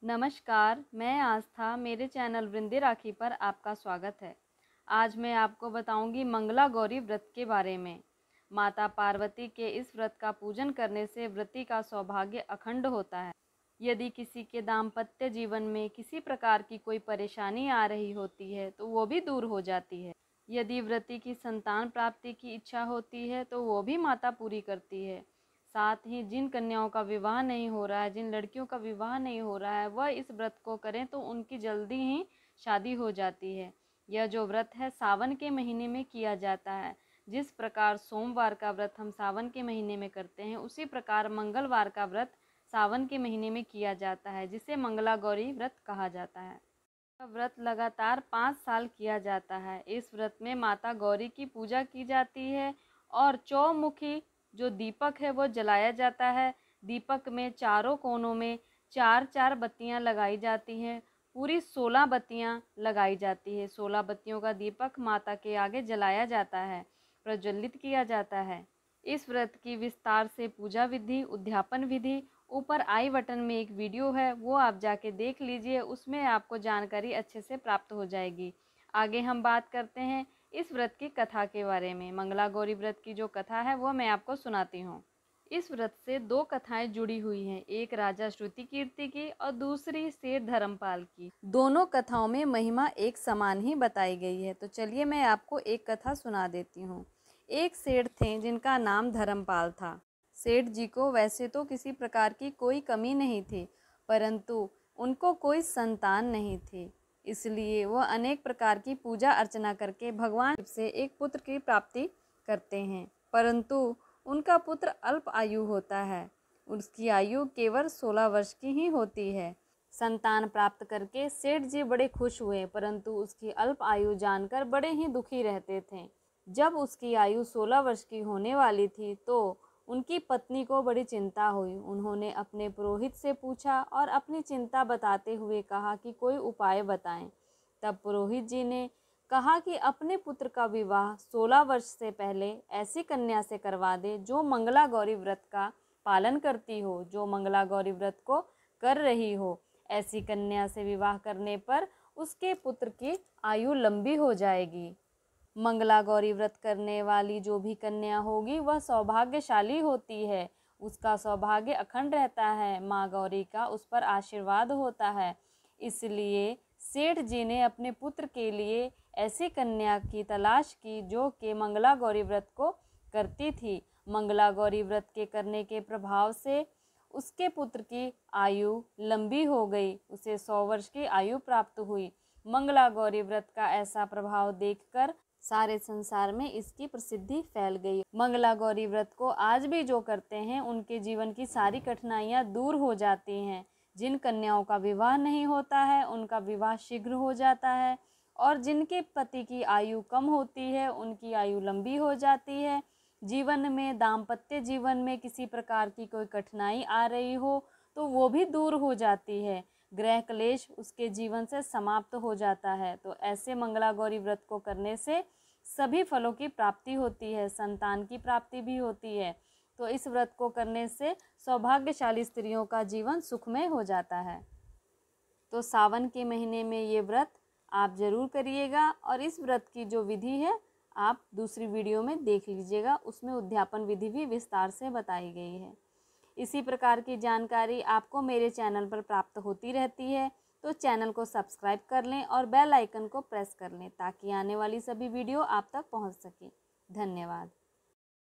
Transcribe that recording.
नमस्कार, मैं आस्था। मेरे चैनल वृंदे राखी पर आपका स्वागत है। आज मैं आपको बताऊंगी मंगला गौरी व्रत के बारे में। माता पार्वती के इस व्रत का पूजन करने से व्रती का सौभाग्य अखंड होता है। यदि किसी के दाम्पत्य जीवन में किसी प्रकार की कोई परेशानी आ रही होती है तो वो भी दूर हो जाती है। यदि व्रती की संतान प्राप्ति की इच्छा होती है तो वो भी माता पूरी करती है। साथ ही जिन कन्याओं का विवाह नहीं हो रहा है, जिन लड़कियों का विवाह नहीं हो रहा है, वह इस व्रत को करें तो उनकी जल्दी ही शादी हो जाती है। यह जो व्रत है सावन के महीने में किया जाता है। जिस प्रकार सोमवार का व्रत हम सावन के महीने में करते हैं, उसी प्रकार मंगलवार का व्रत सावन के महीने में किया जाता है, जिसे मंगला गौरी व्रत कहा जाता है। यह व्रत लगातार 5 साल किया जाता है। इस व्रत में माता गौरी की पूजा की जाती है और चौमुखी जो दीपक है वो जलाया जाता है। दीपक में चारों कोनों में 4-4 बत्तियां लगाई जाती हैं। पूरी 16 बत्तियां लगाई जाती है। 16 बत्तियों का दीपक माता के आगे जलाया जाता है, प्रज्वलित किया जाता है। इस व्रत की विस्तार से पूजा विधि, उद्यापन विधि ऊपर आई बटन में एक वीडियो है, वो आप जाके देख लीजिए। उसमें आपको जानकारी अच्छे से प्राप्त हो जाएगी। आगे हम बात करते हैं इस व्रत की कथा के बारे में। मंगला गौरी व्रत की जो कथा है वो मैं आपको सुनाती हूँ। इस व्रत से 2 कथाएं जुड़ी हुई हैं, एक राजा श्रुति कीर्ति की और दूसरी शेर धर्मपाल की। दोनों कथाओं में महिमा एक समान ही बताई गई है। तो चलिए मैं आपको एक कथा सुना देती हूँ। एक सेठ थे जिनका नाम धर्मपाल था। सेठ जी को वैसे तो किसी प्रकार की कोई कमी नहीं थी, परंतु उनको कोई संतान नहीं थी। इसलिए वह अनेक प्रकार की पूजा अर्चना करके भगवान शिव से एक पुत्र की प्राप्ति करते हैं, परंतु उनका पुत्र अल्प आयु होता है। उसकी आयु केवल 16 वर्ष की ही होती है। संतान प्राप्त करके सेठ जी बड़े खुश हुए, परंतु उसकी अल्प आयु जानकर बड़े ही दुखी रहते थे। जब उसकी आयु 16 वर्ष की होने वाली थी तो उनकी पत्नी को बड़ी चिंता हुई। उन्होंने अपने पुरोहित से पूछा और अपनी चिंता बताते हुए कहा कि कोई उपाय बताएं। तब पुरोहित जी ने कहा कि अपने पुत्र का विवाह 16 वर्ष से पहले ऐसी कन्या से करवा दे जो मंगला गौरी व्रत का पालन करती हो, जो मंगला गौरी व्रत को कर रही हो। ऐसी कन्या से विवाह करने पर उसके पुत्र की आयु लंबी हो जाएगी। मंगला गौरी व्रत करने वाली जो भी कन्या होगी वह सौभाग्यशाली होती है, उसका सौभाग्य अखंड रहता है, माँ गौरी का उस पर आशीर्वाद होता है। इसलिए सेठ जी ने अपने पुत्र के लिए ऐसी कन्या की तलाश की जो कि मंगला गौरी व्रत को करती थी। मंगला गौरी व्रत के करने के प्रभाव से उसके पुत्र की आयु लंबी हो गई, उसे 100 वर्ष की आयु प्राप्त हुई। मंगला गौरी व्रत का ऐसा प्रभाव देखकर सारे संसार में इसकी प्रसिद्धि फैल गई। मंगला गौरी व्रत को आज भी जो करते हैं उनके जीवन की सारी कठिनाइयां दूर हो जाती हैं। जिन कन्याओं का विवाह नहीं होता है उनका विवाह शीघ्र हो जाता है, और जिनके पति की आयु कम होती है उनकी आयु लंबी हो जाती है। जीवन में, दाम्पत्य जीवन में किसी प्रकार की कोई कठिनाई आ रही हो तो वो भी दूर हो जाती है। गृह क्लेश उसके जीवन से समाप्त हो जाता है। तो ऐसे मंगला गौरी व्रत को करने से सभी फलों की प्राप्ति होती है, संतान की प्राप्ति भी होती है। तो इस व्रत को करने से सौभाग्यशाली स्त्रियों का जीवन सुखमय हो जाता है। तो सावन के महीने में ये व्रत आप ज़रूर करिएगा, और इस व्रत की जो विधि है आप दूसरी वीडियो में देख लीजिएगा, उसमें उद्यापन विधि भी विस्तार से बताई गई है। इसी प्रकार की जानकारी आपको मेरे चैनल पर प्राप्त होती रहती है, तो चैनल को सब्सक्राइब कर लें और बेल आइकन को प्रेस कर लें ताकि आने वाली सभी वीडियो आप तक पहुंच सके। धन्यवाद।